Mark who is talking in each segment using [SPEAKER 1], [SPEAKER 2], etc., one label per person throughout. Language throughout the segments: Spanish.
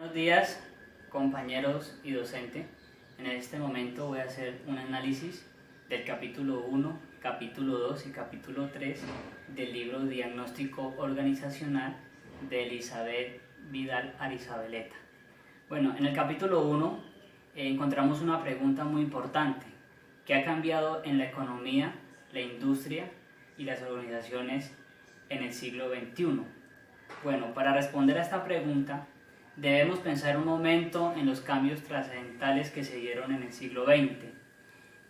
[SPEAKER 1] Buenos días, compañeros y docente. En este momento voy a hacer un análisis del capítulo 1, capítulo 2 y capítulo 3 del libro Diagnóstico Organizacional de Elizabeth Vidal Arizabeleta. Bueno, en el capítulo 1 encontramos una pregunta muy importante: ¿qué ha cambiado en la economía, la industria y las organizaciones en el siglo XXI? Bueno, para responder a esta pregunta debemos pensar un momento en los cambios trascendentales que se dieron en el siglo XX,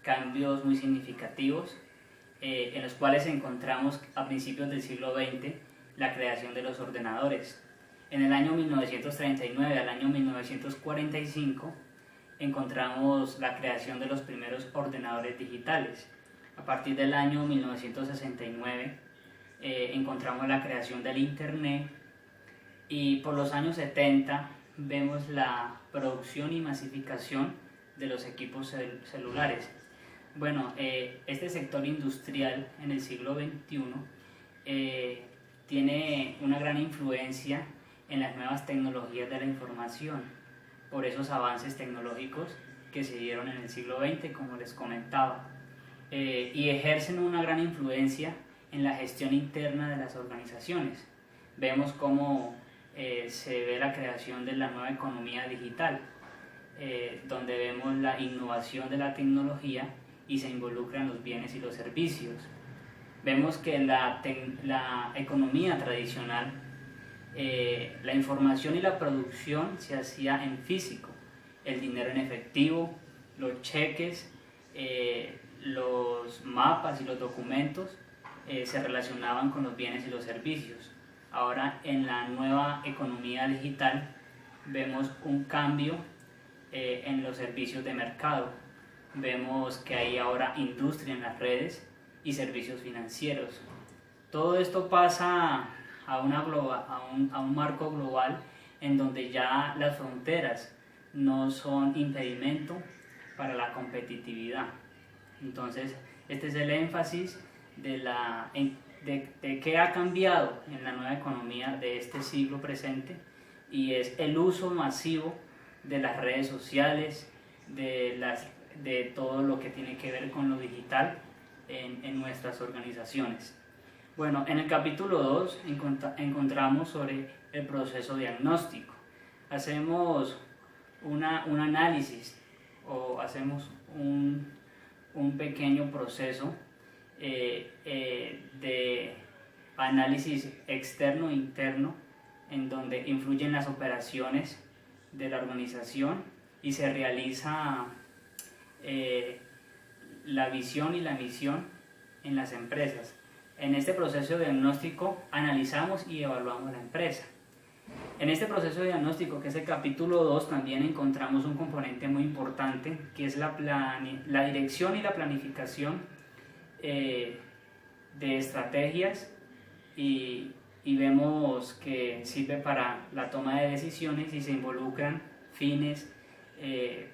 [SPEAKER 1] cambios muy significativos en los cuales encontramos a principios del siglo XX la creación de los ordenadores. En el año 1939 al año 1945 encontramos la creación de los primeros ordenadores digitales. A partir del año 1969 encontramos la creación del Internet, y por los años 70 vemos la producción y masificación de los equipos celulares. Bueno, este sector industrial en el siglo XXI tiene una gran influencia en las nuevas tecnologías de la información, por esos avances tecnológicos que se dieron en el siglo XX, como les comentaba, y ejercen una gran influencia en la gestión interna de las organizaciones. Vemos cómo se ve la creación de la nueva economía digital, donde vemos la innovación de la tecnología y se involucran los bienes y los servicios. Vemos que la economía tradicional, la información y la producción se hacía en físico, el dinero en efectivo, los cheques, los mapas y los documentos se relacionaban con los bienes y los servicios. Ahora, en la nueva economía digital vemos un cambio en los servicios de mercado. Vemos que hay ahora industria en las redes y servicios financieros. Todo esto pasa a un marco global en donde ya las fronteras no son impedimento para la competitividad. Entonces, este es el énfasis de qué ha cambiado en la nueva economía de este siglo presente, y es el uso masivo de las redes sociales, de todo lo que tiene que ver con lo digital en nuestras organizaciones. Bueno, en el capítulo 2 encontramos sobre el proceso diagnóstico. Hacemos un análisis o hacemos un pequeño proceso de análisis externo e interno, en donde influyen las operaciones de la organización y se realiza la visión y la misión en las empresas. En este proceso de diagnóstico analizamos y evaluamos la empresa. En este proceso de diagnóstico, que es el capítulo 2, también encontramos un componente muy importante, que es la dirección y la planificación de estrategias, y vemos que sirve para la toma de decisiones y se involucran fines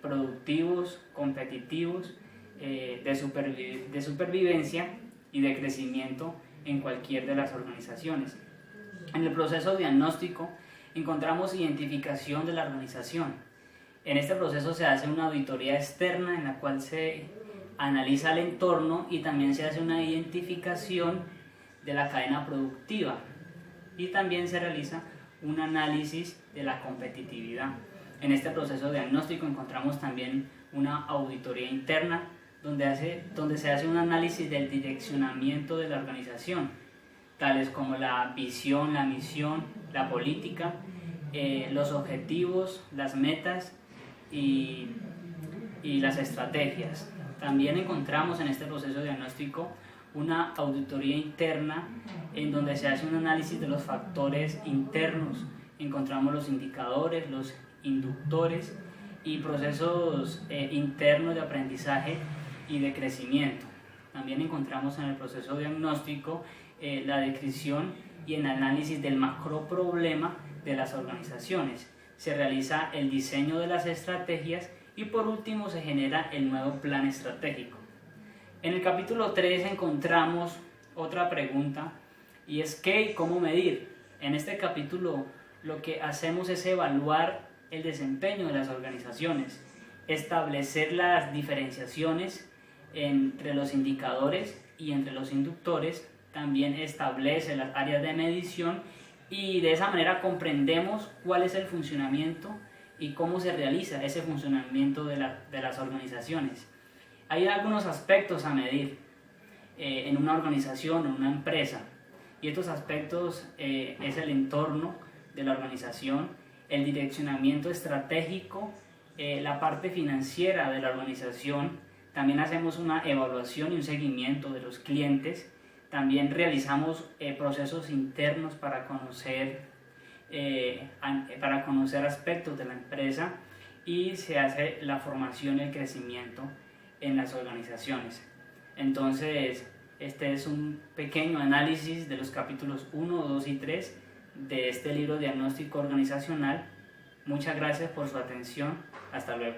[SPEAKER 1] productivos, competitivos, de supervivencia y de crecimiento en cualquier de las organizaciones. En el proceso diagnóstico encontramos identificación de la organización. En este proceso se hace una auditoría externa en la cual se analiza el entorno y también se hace una identificación de la cadena productiva, y también se realiza un análisis de la competitividad. En este proceso diagnóstico encontramos también una auditoría interna donde se hace un análisis del direccionamiento de la organización, tales como la visión, la misión, la política, los objetivos, las metas y las estrategias. También encontramos en este proceso diagnóstico una auditoría interna en donde se hace un análisis de los factores internos. Encontramos los indicadores, los inductores y procesos internos de aprendizaje y de crecimiento. También encontramos en el proceso diagnóstico la descripción y el análisis del macroproblema de las organizaciones. Se realiza el diseño de las estrategias y por último se genera el nuevo plan estratégico. En el capítulo 3 encontramos otra pregunta, y es ¿qué y cómo medir? En este capítulo lo que hacemos es evaluar el desempeño de las organizaciones, establecer las diferenciaciones entre los indicadores y entre los inductores, también establece las áreas de medición y de esa manera comprendemos cuál es el funcionamiento y cómo se realiza ese funcionamiento de las organizaciones. Hay algunos aspectos a medir en una organización o una empresa, y estos aspectos es el entorno de la organización, el direccionamiento estratégico, la parte financiera de la organización. También hacemos una evaluación y un seguimiento de los clientes. También realizamos procesos internos para conocer aspectos de la empresa, y se hace la formación y el crecimiento en las organizaciones. Entonces, este es un pequeño análisis de los capítulos 1, 2 y 3 de este libro Diagnóstico Organizacional. Muchas gracias por su atención. Hasta luego.